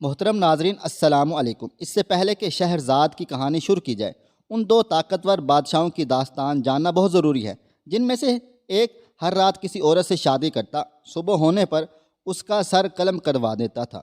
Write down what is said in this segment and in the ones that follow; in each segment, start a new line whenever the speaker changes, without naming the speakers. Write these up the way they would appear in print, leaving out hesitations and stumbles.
محترم ناظرین السلام علیکم۔ اس سے پہلے کہ شہرزاد کی کہانی شروع کی جائے، ان دو طاقتور بادشاہوں کی داستان جاننا بہت ضروری ہے، جن میں سے ایک ہر رات کسی عورت سے شادی کرتا، صبح ہونے پر اس کا سر قلم کروا دیتا تھا۔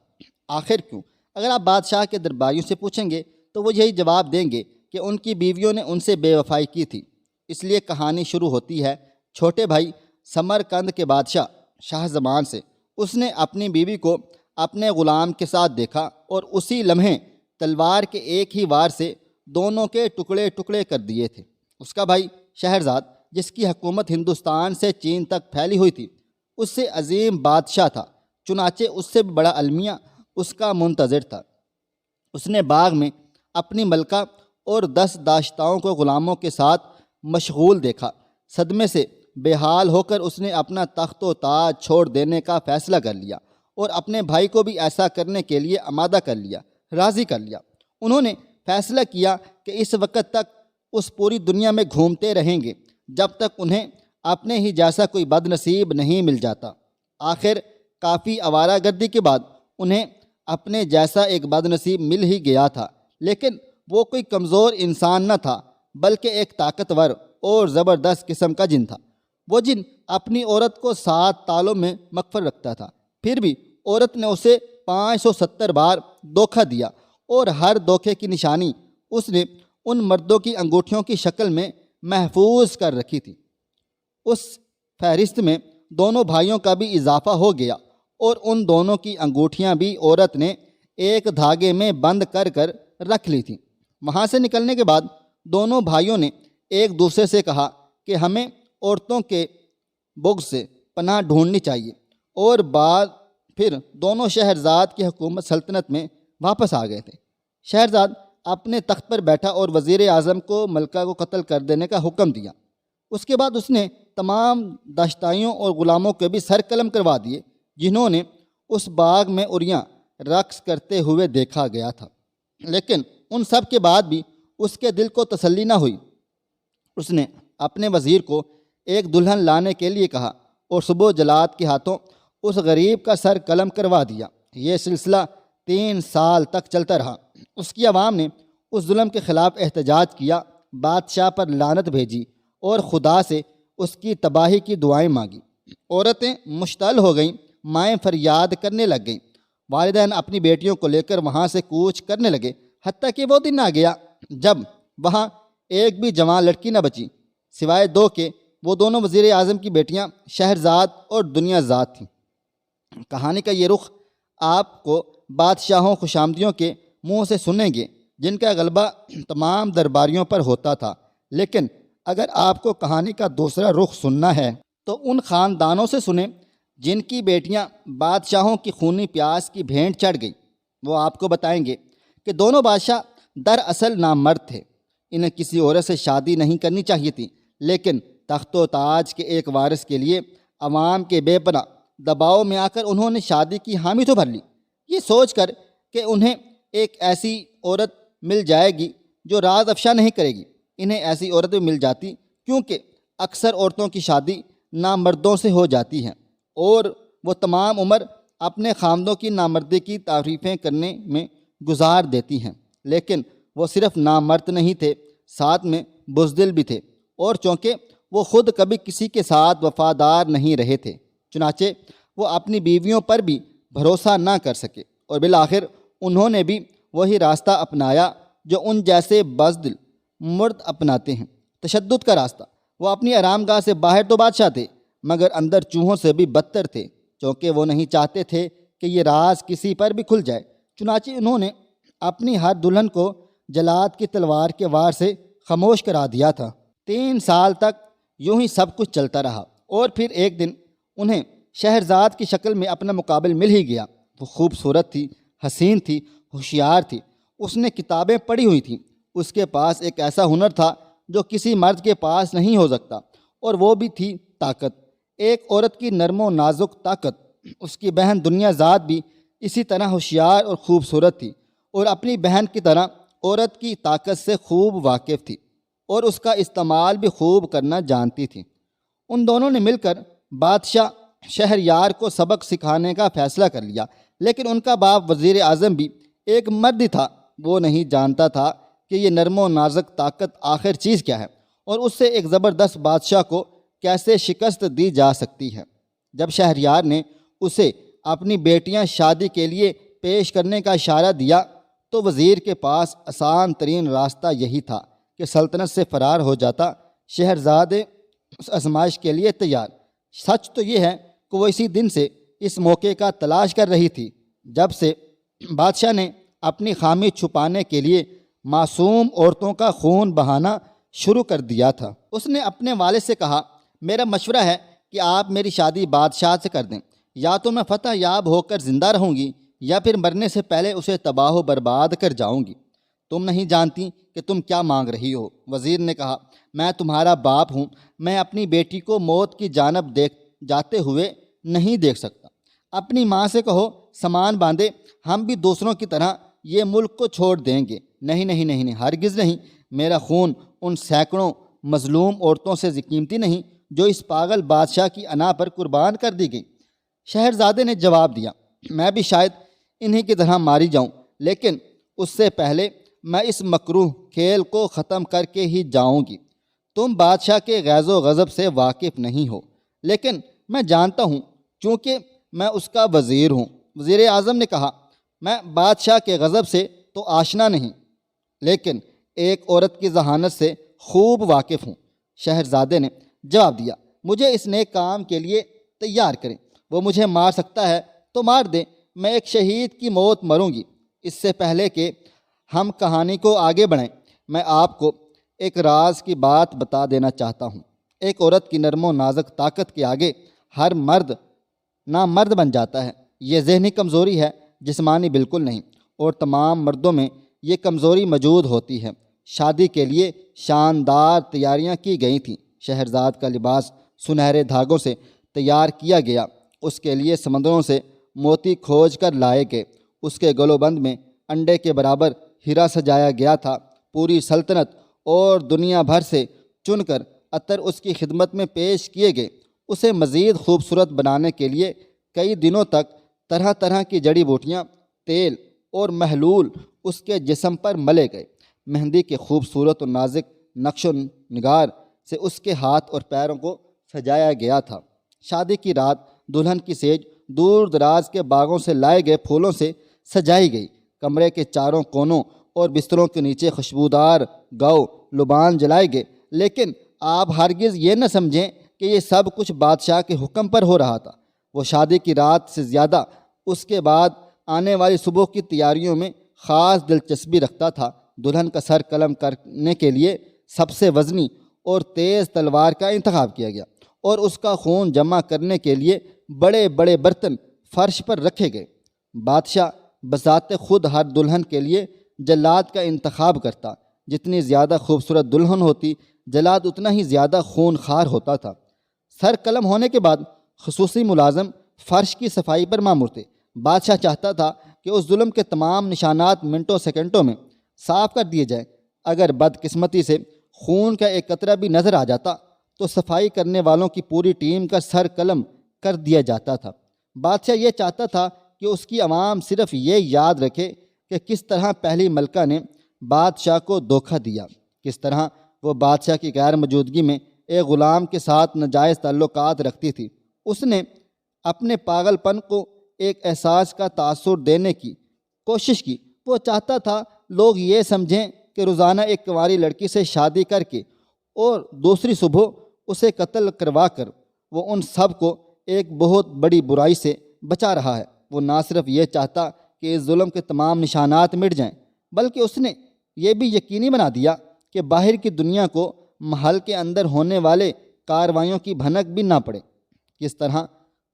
آخر کیوں؟ اگر آپ بادشاہ کے درباریوں سے پوچھیں گے تو وہ یہی جواب دیں گے کہ ان کی بیویوں نے ان سے بے وفائی کی تھی۔ اس لیے کہانی شروع ہوتی ہے چھوٹے بھائی سمرقند کے بادشاہ شاہ زمان سے۔ اس نے اپنی بیوی کو اپنے غلام کے ساتھ دیکھا اور اسی لمحے تلوار کے ایک ہی وار سے دونوں کے ٹکڑے ٹکڑے کر دیے تھے۔ اس کا بھائی شہرزاد، جس کی حکومت ہندوستان سے چین تک پھیلی ہوئی تھی، اس سے عظیم بادشاہ تھا، چنانچہ اس سے بھی بڑا المیہ اس کا منتظر تھا۔ اس نے باغ میں اپنی ملکہ اور 10 داشتاؤں کو غلاموں کے ساتھ مشغول دیکھا۔ صدمے سے بے حال ہو کر اس نے اپنا تخت و تاج چھوڑ دینے کا فیصلہ کر لیا اور اپنے بھائی کو بھی ایسا کرنے کے لیے آمادہ کر لیا، راضی کر لیا۔ انہوں نے فیصلہ کیا کہ اس وقت تک اس پوری دنیا میں گھومتے رہیں گے جب تک انہیں اپنے ہی جیسا کوئی بد نصیب نہیں مل جاتا۔ آخر کافی آوارہ گردی کے بعد انہیں اپنے جیسا ایک بد نصیب مل ہی گیا تھا، لیکن وہ کوئی کمزور انسان نہ تھا، بلکہ ایک طاقتور اور زبردست قسم کا جن تھا۔ وہ جن اپنی عورت کو 7 تالوں میں مغفر رکھتا تھا، پھر بھی عورت نے اسے 570 بار دھوکہ دیا، اور ہر دھوکے کی نشانی اس نے ان مردوں کی انگوٹھیوں کی شکل میں محفوظ کر رکھی تھی۔ اس فہرست میں دونوں بھائیوں کا بھی اضافہ ہو گیا، اور ان دونوں کی انگوٹھیاں بھی عورت نے ایک دھاگے میں بند کر کر رکھ لی تھیں۔ وہاں سے نکلنے کے بعد دونوں بھائیوں نے ایک دوسرے سے کہا کہ ہمیں عورتوں کے بغض سے پناہ ڈھونڈنی چاہیے، اور بعد پھر دونوں شہرزاد کی حکومت سلطنت میں واپس آ گئے تھے۔ شہرزاد اپنے تخت پر بیٹھا اور وزیر اعظم کو ملکہ کو قتل کر دینے کا حکم دیا۔ اس کے بعد اس نے تمام داشتائیوں اور غلاموں کے بھی سر قلم کروا دیے جنہوں نے اس باغ میں عریاں رقص کرتے ہوئے دیکھا گیا تھا۔ لیکن ان سب کے بعد بھی اس کے دل کو تسلی نہ ہوئی۔ اس نے اپنے وزیر کو ایک دلہن لانے کے لیے کہا اور صبح جلاد کے ہاتھوں اس غریب کا سر قلم کروا دیا۔ یہ سلسلہ 3 سال تک چلتا رہا۔ اس کی عوام نے اس ظلم کے خلاف احتجاج کیا، بادشاہ پر لعنت بھیجی اور خدا سے اس کی تباہی کی دعائیں مانگی۔ عورتیں مشتعل ہو گئیں، مائیں فریاد کرنے لگ گئیں، والدین اپنی بیٹیوں کو لے کر وہاں سے کوچ کرنے لگے، حتیٰ کہ وہ دن آ گیا جب وہاں ایک بھی جوان لڑکی نہ بچی، سوائے 2 کہ وہ دونوں وزیر اعظم کی بیٹیاں شہرزاد اور دنیا زاد تھیں۔ کہانی کا یہ رخ آپ کو بادشاہوں خوشامدیوں کے منہ سے سنیں گے جن کا غلبہ تمام درباریوں پر ہوتا تھا، لیکن اگر آپ کو کہانی کا دوسرا رخ سننا ہے تو ان خاندانوں سے سنیں جن کی بیٹیاں بادشاہوں کی خونی پیاس کی بھینٹ چڑھ گئی۔ وہ آپ کو بتائیں گے کہ دونوں بادشاہ دراصل نامرد تھے، انہیں کسی عورت سے شادی نہیں کرنی چاہیے تھی، لیکن تخت و تاج کے ایک وارث کے لیے عوام کے بے پناہ دباؤ میں آ کر انہوں نے شادی کی حامی تو بھر لی، یہ سوچ کر کہ انہیں ایک ایسی عورت مل جائے گی جو راز افشا نہیں کرے گی۔ انہیں ایسی عورت بھی مل جاتی، کیونکہ اکثر عورتوں کی شادی نامردوں سے ہو جاتی ہیں اور وہ تمام عمر اپنے خامدوں کی نامردی کی تعریفیں کرنے میں گزار دیتی ہیں۔ لیکن وہ صرف نامرد نہیں تھے، ساتھ میں بزدل بھی تھے، اور چونکہ وہ خود کبھی کسی کے ساتھ وفادار نہیں رہے تھے، چنانچہ وہ اپنی بیویوں پر بھی بھروسہ نہ کر سکے، اور بالآخر انہوں نے بھی وہی راستہ اپنایا جو ان جیسے بزدل مرد اپناتے ہیں، تشدد کا راستہ۔ وہ اپنی آرام گاہ سے باہر تو بادشاہ تھے، مگر اندر چوہوں سے بھی بدتر تھے، کیونکہ وہ نہیں چاہتے تھے کہ یہ راز کسی پر بھی کھل جائے۔ چنانچہ انہوں نے اپنی ہر دلہن کو جلاد کی تلوار کے وار سے خاموش کرا دیا تھا۔ 3 سال تک یوں ہی سب کچھ چلتا رہا، اور پھر ایک دن انہیں شہرزاد کی شکل میں اپنا مقابل مل ہی گیا۔ وہ خوبصورت تھی، حسین تھی، ہوشیار تھی، اس نے کتابیں پڑھی ہوئی تھیں، اس کے پاس ایک ایسا ہنر تھا جو کسی مرد کے پاس نہیں ہو سکتا، اور وہ بھی تھی طاقت، ایک عورت کی نرم و نازک طاقت۔ اس کی بہن دنیا زاد بھی اسی طرح ہوشیار اور خوبصورت تھی، اور اپنی بہن کی طرح عورت کی طاقت سے خوب واقف تھی، اور اس کا استعمال بھی خوب کرنا جانتی تھی۔ ان دونوں نے مل کر بادشاہ شہریار کو سبق سکھانے کا فیصلہ کر لیا، لیکن ان کا باپ وزیر اعظم بھی ایک مرد ہی تھا۔ وہ نہیں جانتا تھا کہ یہ نرم و نازک طاقت آخر چیز کیا ہے اور اس سے ایک زبردست بادشاہ کو کیسے شکست دی جا سکتی ہے۔ جب شہریار نے اسے اپنی بیٹیاں شادی کے لیے پیش کرنے کا اشارہ دیا تو وزیر کے پاس آسان ترین راستہ یہی تھا کہ سلطنت سے فرار ہو جاتا۔ شہرزادے اس آزمائش کے لیے تیار۔ سچ تو یہ ہے کہ وہ اسی دن سے اس موقع کا تلاش کر رہی تھی جب سے بادشاہ نے اپنی خامی چھپانے کے لیے معصوم عورتوں کا خون بہانا شروع کر دیا تھا۔ اس نے اپنے والد سے کہا، میرا مشورہ ہے کہ آپ میری شادی بادشاہ سے کر دیں، یا تو میں فتح یاب ہو کر زندہ رہوں گی یا پھر مرنے سے پہلے اسے تباہ و برباد کر جاؤں گی۔ تم نہیں جانتی کہ تم کیا مانگ رہی ہو۔ وزیر نے کہا، میں تمہارا باپ ہوں، میں اپنی بیٹی کو موت کی جانب جاتے ہوئے نہیں دیکھ سکتا۔ اپنی ماں سے کہو سامان باندھے، ہم بھی دوسروں کی طرح یہ ملک کو چھوڑ دیں گے۔ نہیں نہیں نہیں نہیں، ہرگز نہیں، میرا خون ان سینکڑوں مظلوم عورتوں سے قیمتی نہیں جو اس پاگل بادشاہ کی انا پر قربان کر دی گئی۔ شہرزادے نے جواب دیا، میں بھی شاید انہی کی طرح ماری جاؤں، لیکن اس سے پہلے میں اس مکروہ کھیل کو ختم کر کے ہی جاؤں گی۔ تم بادشاہ کے غیظ و غضب سے واقف نہیں ہو، لیکن میں جانتا ہوں چونکہ میں اس کا وزیر ہوں۔ وزیر اعظم نے کہا، میں بادشاہ کے غضب سے تو آشنا نہیں، لیکن ایک عورت کی ذہانت سے خوب واقف ہوں۔ شہرزادے نے جواب دیا، مجھے اس نیک کام کے لیے تیار کریں۔ وہ مجھے مار سکتا ہے تو مار دے، میں ایک شہید کی موت مروں گی۔ اس سے پہلے کہ ہم کہانی کو آگے بڑھائیں، میں آپ کو ایک راز کی بات بتا دینا چاہتا ہوں۔ ایک عورت کی نرم و نازک طاقت کے آگے ہر مرد نامرد بن جاتا ہے۔ یہ ذہنی کمزوری ہے، جسمانی بالکل نہیں، اور تمام مردوں میں یہ کمزوری موجود ہوتی ہے۔ شادی کے لیے شاندار تیاریاں کی گئی تھیں۔ شہرزاد کا لباس سنہرے دھاگوں سے تیار کیا گیا، اس کے لیے سمندروں سے موتی کھوج کر لائے گئے، اس کے گلو بند میں انڈے کے برابر ہیرا سجایا گیا تھا۔ پوری سلطنت اور دنیا بھر سے چن کر عطر اس کی خدمت میں پیش کیے گئے۔ اسے مزید خوبصورت بنانے کے لیے کئی دنوں تک طرح طرح کی جڑی بوٹیاں، تیل اور محلول اس کے جسم پر ملے گئے۔ مہندی کے خوبصورت اور نازک نقش و نگار سے اس کے ہاتھ اور پیروں کو سجایا گیا تھا۔ شادی کی رات دلہن کی سیج دور دراز کے باغوں سے لائے گئے پھولوں سے سجائی گئی۔ کمرے کے چاروں کونوں اور بستروں کے نیچے خوشبودار گاؤ لبان جلائے گئے، لیکن آپ ہرگز یہ نہ سمجھیں کہ یہ سب کچھ بادشاہ کے حکم پر ہو رہا تھا۔ وہ شادی کی رات سے زیادہ اس کے بعد آنے والی صبح کی تیاریوں میں خاص دلچسپی رکھتا تھا۔ دلہن کا سر قلم کرنے کے لیے سب سے وزنی اور تیز تلوار کا انتخاب کیا گیا، اور اس کا خون جمع کرنے کے لیے بڑے بڑے برتن فرش پر رکھے گئے۔ بادشاہ بذات خود ہر دلہن کے لیے جلاد کا انتخاب کرتا۔ جتنی زیادہ خوبصورت دلہن ہوتی، جلاد اتنا ہی زیادہ خون خوار ہوتا تھا۔ سر قلم ہونے کے بعد خصوصی ملازم فرش کی صفائی پر مامور تھے۔ بادشاہ چاہتا تھا کہ اس ظلم کے تمام نشانات منٹوں سیکنڈوں میں صاف کر دیے جائیں۔ اگر بدقسمتی سے خون کا ایک قطرہ بھی نظر آ جاتا تو صفائی کرنے والوں کی پوری ٹیم کا سر قلم کر دیا جاتا تھا۔ بادشاہ یہ چاہتا تھا کہ اس کی عوام صرف یہ یاد رکھے کہ کس طرح پہلی ملکہ نے بادشاہ کو دھوکہ دیا، کس طرح وہ بادشاہ کی غیر موجودگی میں ایک غلام کے ساتھ ناجائز تعلقات رکھتی تھی۔ اس نے اپنے پاگل پن کو ایک احساس کا تاثر دینے کی کوشش کی۔ وہ چاہتا تھا لوگ یہ سمجھیں کہ روزانہ ایک کنواری لڑکی سے شادی کر کے اور دوسری صبح اسے قتل کروا کر وہ ان سب کو ایک بہت بڑی برائی سے بچا رہا ہے۔ وہ نہ صرف یہ چاہتا کہ اس ظلم کے تمام نشانات مٹ جائیں، بلکہ اس نے یہ بھی یقینی بنا دیا کہ باہر کی دنیا کو محل کے اندر ہونے والے کارروائیوں کی بھنک بھی نہ پڑے۔ کس طرح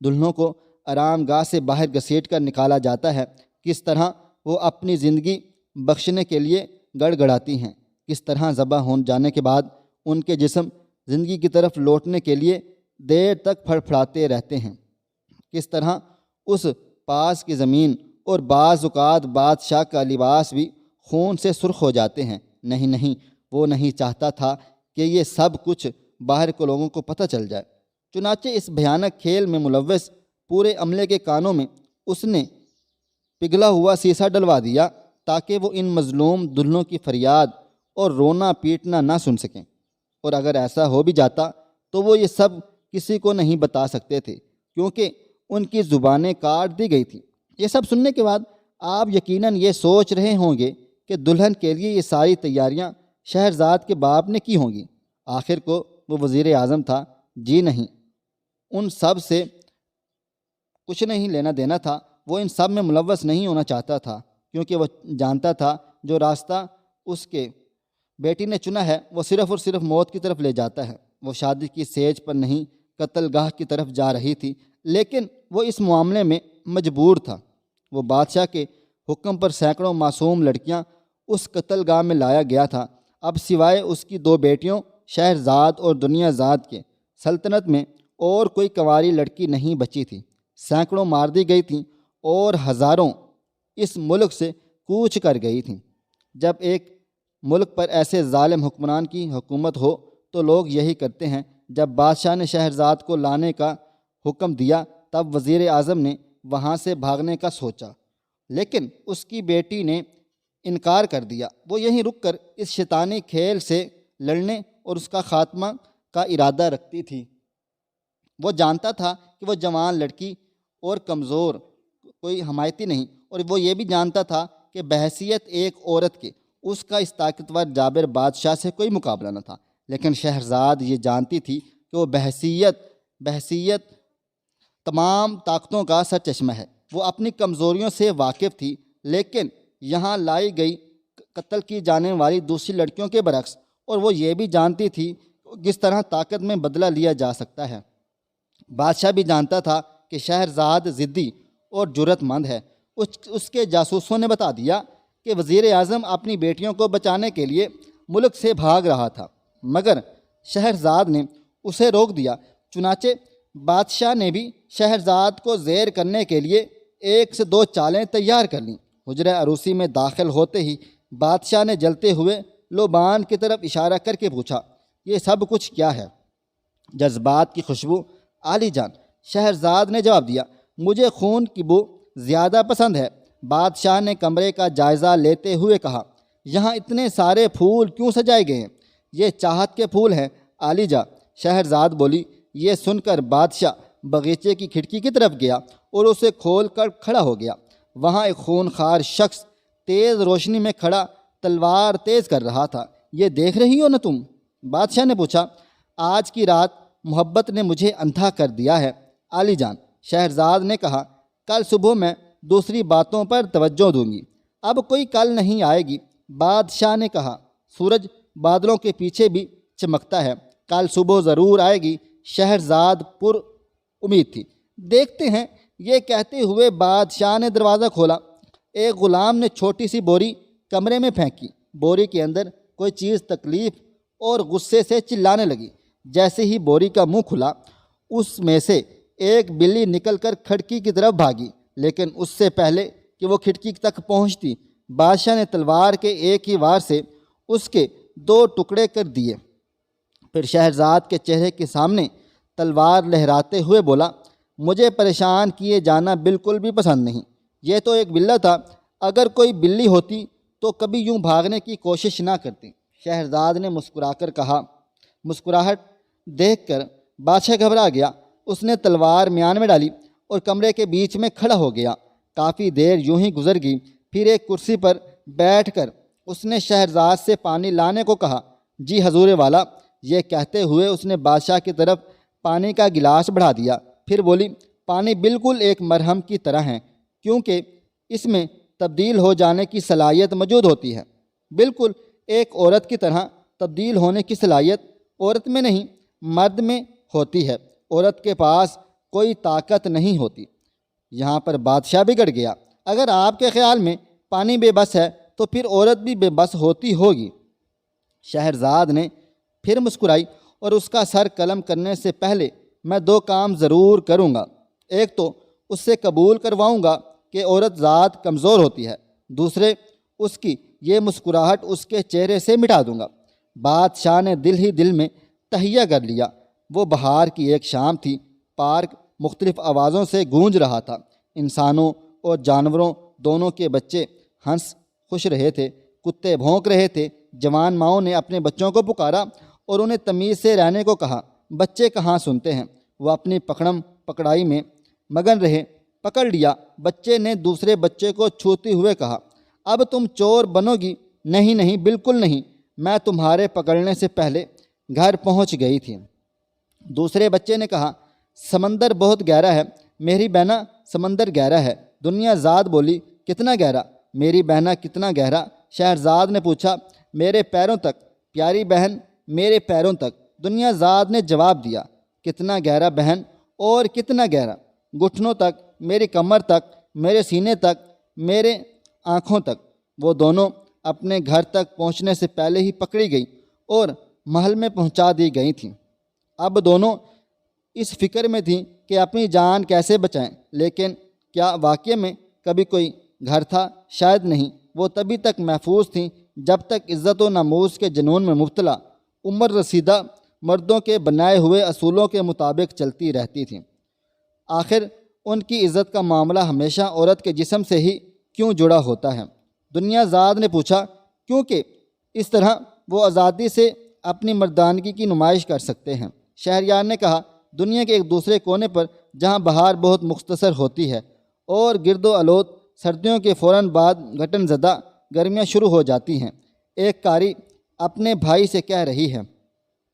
دلہنوں کو آرام گاہ سے باہر گھسیٹ کر نکالا جاتا ہے، کس طرح وہ اپنی زندگی بخشنے کے لیے گڑ گڑاتی ہیں، کس طرح ذبح ہو جانے کے بعد ان کے جسم زندگی کی طرف لوٹنے کے لیے دیر تک پھڑپھڑاتے رہتے ہیں، کس طرح اس پاس کی زمین اور بعض اوقات بادشاہ کا لباس بھی خون سے سرخ ہو جاتے ہیں۔ نہیں نہیں، وہ نہیں چاہتا تھا کہ یہ سب کچھ باہر کے لوگوں کو پتہ چل جائے۔ چنانچہ اس بھیانک کھیل میں ملوث پورے عملے کے کانوں میں اس نے پگھلا ہوا سیسا ڈلوا دیا تاکہ وہ ان مظلوم دلہنوں کی فریاد اور رونا پیٹنا نہ سن سکیں، اور اگر ایسا ہو بھی جاتا تو وہ یہ سب کسی کو نہیں بتا سکتے تھے کیونکہ ان کی زبانیں کاٹ دی گئی تھیں۔ یہ سب سننے کے بعد آپ یقیناً یہ سوچ رہے ہوں گے کہ دلہن کے لیے یہ ساری تیاریاں شہرزاد کے باپ نے کی ہوں گی، آخر کو وہ وزیر اعظم تھا۔ جی نہیں، ان سب سے کچھ نہیں لینا دینا تھا، وہ ان سب میں ملوث نہیں ہونا چاہتا تھا، کیونکہ وہ جانتا تھا جو راستہ اس کے بیٹی نے چنا ہے وہ صرف اور صرف موت کی طرف لے جاتا ہے۔ وہ شادی کی سیج پر نہیں، قتل گاہ کی طرف جا رہی تھی، لیکن وہ اس معاملے میں مجبور تھا۔ وہ بادشاہ کے حکم پر سینکڑوں معصوم لڑکیاں اس قتل گاہ میں لایا گیا تھا۔ اب سوائے اس کی 2 بیٹیوں شہرزاد اور دنیا زاد کے، سلطنت میں اور کوئی کنواری لڑکی نہیں بچی تھی۔ سینکڑوں مار دی گئی تھیں اور ہزاروں اس ملک سے کوچ کر گئی تھیں۔ جب ایک ملک پر ایسے ظالم حکمران کی حکومت ہو تو لوگ یہی کرتے ہیں۔ جب بادشاہ نے شہرزاد کو لانے کا حکم دیا تب وزیر اعظم نے وہاں سے بھاگنے کا سوچا، لیکن اس کی بیٹی نے انکار کر دیا۔ وہ یہیں رک کر اس شیطانی کھیل سے لڑنے اور اس کا خاتمہ کا ارادہ رکھتی تھی۔ وہ جانتا تھا کہ وہ جوان لڑکی اور کمزور، کوئی حمایتی نہیں، اور وہ یہ بھی جانتا تھا کہ بحیثیت ایک عورت کے اس کا اس طاقتور جابر بادشاہ سے کوئی مقابلہ نہ تھا۔ لیکن شہرزاد یہ جانتی تھی کہ وہ بحیثیت تمام طاقتوں کا سرچشمہ ہے۔ وہ اپنی کمزوریوں سے واقف تھی، لیکن یہاں لائی گئی قتل کی جانے والی دوسری لڑکیوں کے برعکس، اور وہ یہ بھی جانتی تھی کس طرح طاقت میں بدلہ لیا جا سکتا ہے۔ بادشاہ بھی جانتا تھا کہ شہرزاد ضدی اور جرأت مند ہے۔ اس کے جاسوسوں نے بتا دیا کہ وزیر اعظم اپنی بیٹیوں کو بچانے کے لیے ملک سے بھاگ رہا تھا، مگر شہرزاد نے اسے روک دیا۔ چنانچہ بادشاہ نے بھی شہرزاد کو زیر کرنے کے لیے 1 سے 2 چالیں تیار کر لیں۔ حجرہ عروسی میں داخل ہوتے ہی بادشاہ نے جلتے ہوئے لوبان کی طرف اشارہ کر کے پوچھا، یہ سب کچھ کیا ہے؟ جذبات کی خوشبو عالی جان، شہرزاد نے جواب دیا، مجھے خون کی بو زیادہ پسند ہے۔ بادشاہ نے کمرے کا جائزہ لیتے ہوئے کہا، یہاں اتنے سارے پھول کیوں سجائے گئے ہیں؟ یہ چاہت کے پھول ہیں عالی جاں، شہرزاد بولی۔ یہ سن کر بادشاہ باغیچے کی کھڑکی کی طرف گیا اور اسے کھول کر کھڑا ہو گیا۔ وہاں ایک خونخوار شخص تیز روشنی میں کھڑا تلوار تیز کر رہا تھا۔ یہ دیکھ رہی ہو نا تم؟ بادشاہ نے پوچھا۔ آج کی رات محبت نے مجھے اندھا کر دیا ہے عالی جان، شہرزاد نے کہا، کل صبح میں دوسری باتوں پر توجہ دوں گی، اب کوئی کل نہیں آئے گی۔ بادشاہ نے کہا، سورج بادلوں کے پیچھے بھی چمکتا ہے، کل صبح ضرور آئے گی۔ شہرزاد پر امید تھی۔ دیکھتے ہیں، یہ کہتے ہوئے بادشاہ نے دروازہ کھولا۔ ایک غلام نے چھوٹی سی بوری کمرے میں پھینکی۔ بوری کے اندر کوئی چیز تکلیف اور غصے سے چلانے لگی۔ جیسے ہی بوری کا منہ کھلا، اس میں سے ایک بلی نکل کر کھڑکی کی طرف بھاگی، لیکن اس سے پہلے کہ وہ کھڑکی تک پہنچتی، بادشاہ نے تلوار کے ایک ہی وار سے اس کے 2 ٹکڑے کر دیے۔ پھر شہرزاد کے چہرے کے سامنے تلوار لہراتے ہوئے بولا، مجھے پریشان کیے جانا بالکل بھی پسند نہیں۔ یہ تو ایک بلّا تھا، اگر کوئی بلی ہوتی تو کبھی یوں بھاگنے کی کوشش نہ کرتی۔ شہرزاد نے مسکرا کر کہا۔ مسکراہٹ دیکھ کر بادشاہ گھبرا گیا۔ اس نے تلوار میان میں ڈالی اور کمرے کے بیچ میں کھڑا ہو گیا۔ کافی دیر یوں ہی گزر گئی، پھر ایک کرسی پر بیٹھ کر اس نے شہرزاد سے پانی لانے کو کہا۔ جی حضور والا، یہ کہتے ہوئے اس نے بادشاہ کی طرف پانی کا گلاس بڑھا دیا۔ پھر بولی، پانی بالکل ایک مرہم کی طرح ہے، کیونکہ اس میں تبدیل ہو جانے کی صلاحیت موجود ہوتی ہے۔ بالکل ایک عورت کی طرح تبدیل ہونے کی صلاحیت عورت میں نہیں، مرد میں ہوتی ہے۔ عورت کے پاس کوئی طاقت نہیں ہوتی۔ یہاں پر بادشاہ بگڑ گیا۔ اگر آپ کے خیال میں پانی بے بس ہے تو پھر عورت بھی بے بس ہوتی ہوگی۔ شہرزاد نے پھر مسکرائی اور اس کا سر قلم کرنے سے پہلے، میں 2 کام ضرور کروں گا۔ ایک تو اس سے قبول کرواؤں گا کہ عورت ذات کمزور ہوتی ہے، دوسرے اس کی یہ مسکراہٹ اس کے چہرے سے مٹا دوں گا۔ بادشاہ نے دل ہی دل میں تہیہ کر لیا۔ وہ بہار کی ایک شام تھی۔ پارک مختلف آوازوں سے گونج رہا تھا۔ انسانوں اور جانوروں دونوں کے بچے ہنس خوش رہے تھے، کتے بھونک رہے تھے۔ جوان ماؤں نے اپنے بچوں کو پکارا اور انہیں تمیز سے رہنے کو کہا۔ بچے کہاں سنتے ہیں، وہ اپنی پکڑم پکڑائی میں مگن رہے۔ پکڑ لیا، بچے نے دوسرے بچے کو چھوتے ہوئے کہا۔ اب تم چور بنو گی؟ نہیں نہیں، بالکل نہیں، میں تمہارے پکڑنے سے پہلے گھر پہنچ گئی تھی۔ دوسرے بچے نے کہا، سمندر بہت گہرا ہے میری بہنا، سمندر گہرا ہے۔ دنیا زاد بولی، کتنا گہرا میری بہنا، کتنا گہرا؟ شہرزاد نے پوچھا۔ میرے پیروں تک پیاری بہن، میرے پیروں تک، دنیا زاد نے جواب دیا۔ کتنا گہرا بہن، اور کتنا گہرا؟ گھٹنوں تک، میری کمر تک، میرے سینے تک، میرے آنکھوں تک۔ وہ دونوں اپنے گھر تک پہنچنے سے پہلے ہی پکڑی گئی اور محل میں پہنچا دی گئی تھیں۔ اب دونوں اس فکر میں تھیں کہ اپنی جان کیسے بچائیں، لیکن کیا واقعے میں کبھی کوئی گھر تھا؟ شاید نہیں۔ وہ تبھی تک محفوظ تھیں جب تک عزت و ناموس کے جنون میں مبتلا عمر رسیدہ مردوں کے بنائے ہوئے اصولوں کے مطابق چلتی رہتی تھیں۔ آخر ان کی عزت کا معاملہ ہمیشہ عورت کے جسم سے ہی کیوں جڑا ہوتا ہے؟ دنیا زاد نے پوچھا۔ کیونکہ اس طرح وہ آزادی سے اپنی مردانگی کی نمائش کر سکتے ہیں۔ شہریار نے کہا، دنیا کے ایک دوسرے کونے پر جہاں بہار بہت مختصر ہوتی ہے اور گرد و آلود سردیوں کے فوراً بعد گھٹن زدہ گرمیاں شروع ہو جاتی ہیں، ایک کاری اپنے بھائی سے کہہ رہی ہے،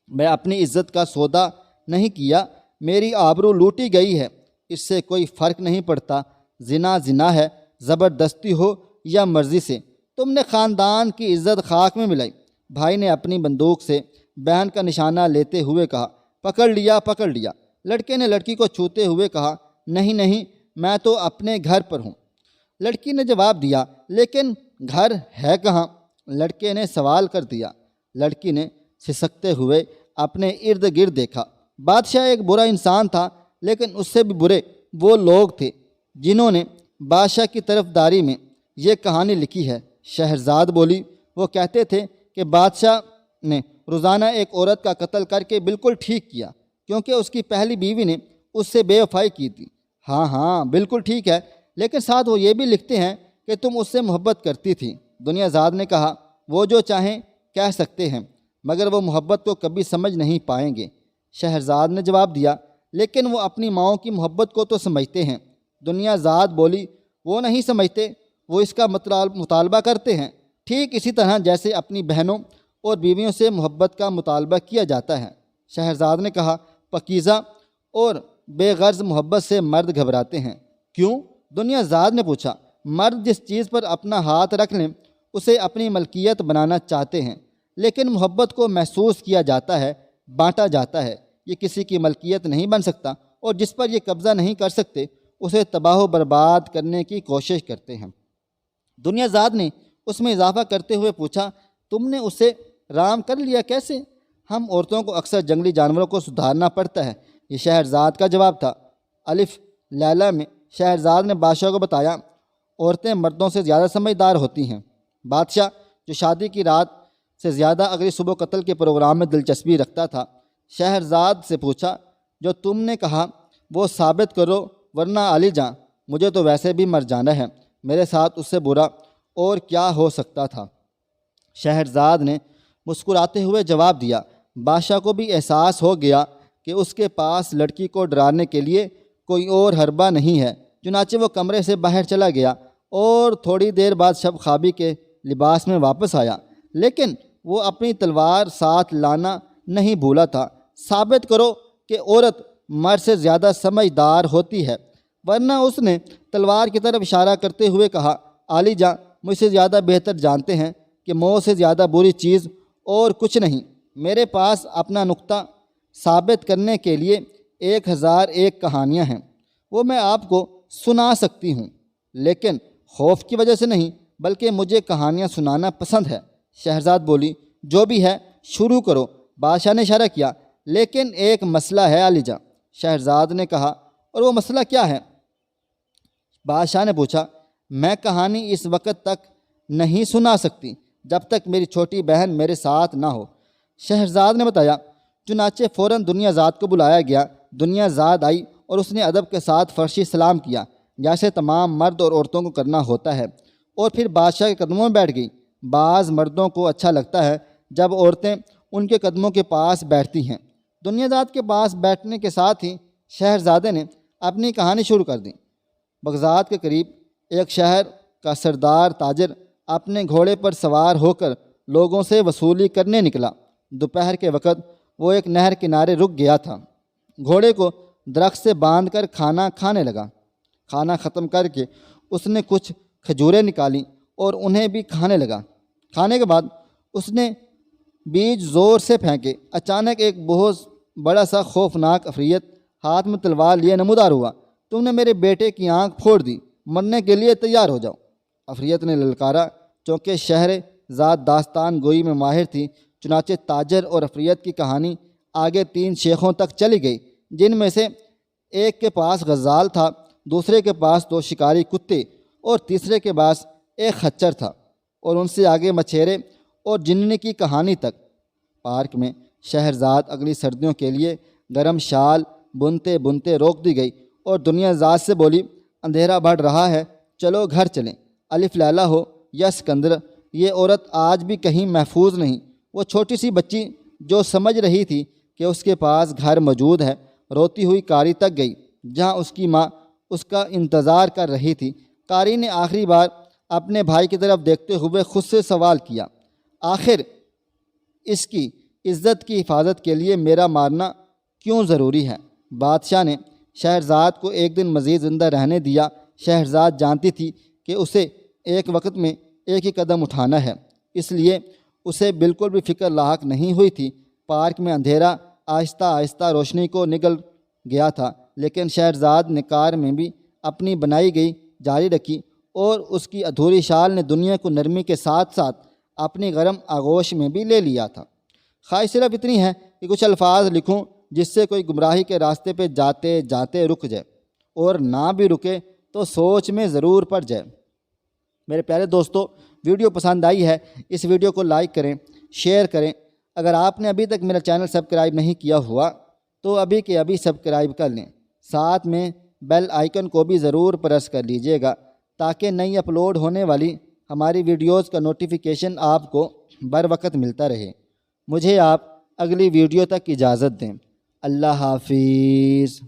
میں اپنی عزت کا سودا نہیں کیا، میری آبرو لوٹی گئی ہے، اس سے کوئی فرق نہیں پڑتا، زنا زنا ہے، زبردستی ہو یا مرضی سے، تم نے خاندان کی عزت خاک میں ملائی۔ بھائی نے اپنی بندوق سے بہن کا نشانہ لیتے ہوئے کہا، پکڑ لیا پکڑ لیا۔ لڑکے نے لڑکی کو چھوتے ہوئے کہا، نہیں نہیں، میں تو اپنے گھر پر ہوں۔ لڑکی نے جواب دیا، لیکن گھر ہے کہاں؟ لڑکے نے سوال کر دیا۔ لڑکی نے سسکتے ہوئے اپنے ارد گرد دیکھا۔ بادشاہ ایک برا انسان تھا، لیکن اس سے بھی برے وہ لوگ تھے جنہوں نے بادشاہ کی طرفداری میں یہ کہانی لکھی ہے۔ شہرزاد بولی، وہ کہتے تھے کہ بادشاہ نے روزانہ ایک عورت کا قتل کر کے بالکل ٹھیک کیا، کیونکہ اس کی پہلی بیوی نے اس سے بے وفائی کی تھی۔ ہاں ہاں بالکل ٹھیک ہے، لیکن ساتھ وہ یہ بھی لکھتے ہیں کہ تم اس سے محبت کرتی تھی۔ دنیا زاد نے کہا، وہ جو چاہیں کہہ سکتے ہیں، مگر وہ محبت کو کبھی سمجھ نہیں پائیں گے۔ شہرزاد نے جواب دیا، لیکن وہ اپنی ماؤں کی محبت کو تو سمجھتے ہیں۔ دنیا زاد بولی، وہ نہیں سمجھتے، وہ اس کا مطالبہ کرتے ہیں، ٹھیک اسی طرح جیسے اپنی بہنوں اور بیویوں سے محبت کا مطالبہ کیا جاتا ہے۔ شہرزاد نے کہا، پاکیزہ اور بے غرض محبت سے مرد گھبراتے ہیں۔ کیوں؟ دنیا زاد نے پوچھا۔ مرد جس چیز پر اپنا ہاتھ رکھ لیں اسے اپنی ملکیت بنانا چاہتے ہیں، لیکن محبت کو محسوس کیا جاتا ہے، بانٹا جاتا ہے۔ یہ کسی کی ملکیت نہیں بن سکتا، اور جس پر یہ قبضہ نہیں کر سکتے اسے تباہ و برباد کرنے کی کوشش کرتے ہیں۔ دنیا زاد نے اس میں اضافہ کرتے ہوئے پوچھا، تم نے اسے رام کر لیا کیسے؟ ہم عورتوں کو اکثر جنگلی جانوروں کو سدھارنا پڑتا ہے، یہ شہرزاد کا جواب تھا۔ الف لیلہ میں شہرزاد نے بادشاہ کو بتایا، عورتیں مردوں سے زیادہ سمجھدار ہوتی ہیں۔ بادشاہ جو شادی کی رات سے زیادہ اگلی صبح قتل کے پروگرام میں دلچسپی رکھتا تھا، شہرزاد سے پوچھا، جو تم نے کہا وہ ثابت کرو، ورنہ عالی جاں مجھے تو ویسے بھی مر جانا ہے، میرے ساتھ اس سے برا اور کیا ہو سکتا تھا؟ شہرزاد نے مسکراتے ہوئے جواب دیا۔ بادشاہ کو بھی احساس ہو گیا کہ اس کے پاس لڑکی کو ڈرانے کے لیے کوئی اور حربہ نہیں ہے، چنانچہ وہ کمرے سے باہر چلا گیا اور تھوڑی دیر بعد شب خوابی کے لباس میں واپس آیا، لیکن وہ اپنی تلوار ساتھ لانا نہیں بھولا تھا۔ ثابت کرو کہ عورت مرد سے زیادہ سمجھدار ہوتی ہے، ورنہ اس نے تلوار کی طرف اشارہ کرتے ہوئے کہا، عالی جاں مجھ سے زیادہ بہتر جانتے ہیں کہ موت سے زیادہ بری چیز اور کچھ نہیں۔ میرے پاس اپنا نقطہ ثابت کرنے کے لیے 1001 کہانیاں ہیں، وہ میں آپ کو سنا سکتی ہوں، لیکن خوف کی وجہ سے نہیں، بلکہ مجھے کہانیاں سنانا پسند ہے۔ شہرزاد بولی، جو بھی ہے شروع کرو۔ بادشاہ نے اشارہ کیا، لیکن ایک مسئلہ ہے عالی جاں۔ شہرزاد نے کہا، اور وہ مسئلہ کیا ہے؟ بادشاہ نے پوچھا۔ میں کہانی اس وقت تک نہیں سنا سکتی جب تک میری چھوٹی بہن میرے ساتھ نہ ہو، شہرزاد نے بتایا۔ چنانچہ فوراً دنیا زاد کو بلایا گیا۔ دنیا زاد آئی اور اس نے ادب کے ساتھ فرشی سلام کیا۔ جیسے تمام مرد اور عورتوں کو کرنا ہوتا ہے، اور پھر بادشاہ کے قدموں میں بیٹھ گئی۔ بعض مردوں کو اچھا لگتا ہے جب عورتیں ان کے قدموں کے پاس بیٹھتی ہیں۔ دنیا داد کے پاس بیٹھنے کے ساتھ ہی شہرزادے نے اپنی کہانی شروع کر دی۔ بغداد کے قریب ایک شہر کا سردار تاجر اپنے گھوڑے پر سوار ہو کر لوگوں سے وصولی کرنے نکلا۔ دوپہر کے وقت وہ ایک نہر کنارے رک گیا تھا۔ گھوڑے کو درخت سے باندھ کر کھانا کھانے لگا۔ کھانا ختم کر کے اس نے کچھ کھجوریں نکالیں اور انہیں بھی کھانے لگا۔ کھانے کے بعد اس نے بیج زور سے پھینکے۔ اچانک ایک بہت بڑا سا خوفناک عفریت ہاتھ میں تلوار لیے نمودار ہوا۔ تم نے میرے بیٹے کی آنکھ پھوڑ دی، مرنے کے لیے تیار ہو جاؤ۔ عفریت نے للکارا۔ چونکہ شہرزاد داستان گوئی میں ماہر تھی، چنانچہ تاجر اور عفریت کی کہانی آگے 3 شیخوں تک چلی گئی، جن میں سے ایک کے پاس غزال تھا، دوسرے کے پاس 2 شکاری کتے اور تیسرے کے پاس ایک خچر تھا، اور ان سے آگے مچھیرے اور جننی کی کہانی تک۔ پارک میں شہرزاد اگلی سردیوں کے لیے گرم شال بنتے بنتے روک دی گئی اور دنیا ذات سے بولی، اندھیرا بڑھ رہا ہے، چلو گھر چلیں۔ الف لیلا ہو یا سکندر، یہ عورت آج بھی کہیں محفوظ نہیں۔ وہ چھوٹی سی بچی جو سمجھ رہی تھی کہ اس کے پاس گھر موجود ہے، روتی ہوئی قاری تک گئی، جہاں اس کی ماں اس کا انتظار کر رہی تھی۔ قاری نے آخری بار اپنے بھائی کی طرف دیکھتے ہوئے خود سے سوال کیا، آخر اس کی عزت کی حفاظت کے لیے میرا مارنا کیوں ضروری ہے؟ بادشاہ نے شہرزاد کو ایک دن مزید زندہ رہنے دیا۔ شہرزاد جانتی تھی کہ اسے ایک وقت میں ایک ہی قدم اٹھانا ہے، اس لیے اسے بالکل بھی فکر لاحق نہیں ہوئی تھی۔ پارک میں اندھیرا آہستہ آہستہ روشنی کو نگل گیا تھا، لیکن شہرزاد نے کار میں بھی اپنی بنائی گئی جاری رکھی، اور اس کی ادھوری شال نے دنیا کو نرمی کے ساتھ ساتھ اپنی گرم آغوش میں بھی لے لیا تھا۔ خواہش صرف اتنی ہے کہ کچھ الفاظ لکھوں جس سے کوئی گمراہی کے راستے پہ جاتے جاتے رک جائے، اور نہ بھی رکے تو سوچ میں ضرور پڑ جائے۔ میرے پیارے دوستو، ویڈیو پسند آئی ہے، اس ویڈیو کو لائک کریں، شیئر کریں۔ اگر آپ نے ابھی تک میرا چینل سبسکرائب نہیں کیا ہوا تو ابھی کے ابھی سبسکرائب کر لیں، ساتھ میں بیل آئیکن کو بھی ضرور پریس کر لیجئے گا تاکہ نئی اپلوڈ ہونے والی ہماری ویڈیوز کا نوٹیفیکیشن آپ کو بر وقت ملتا رہے۔ مجھے آپ اگلی ویڈیو تک اجازت دیں۔ اللہ حافظ۔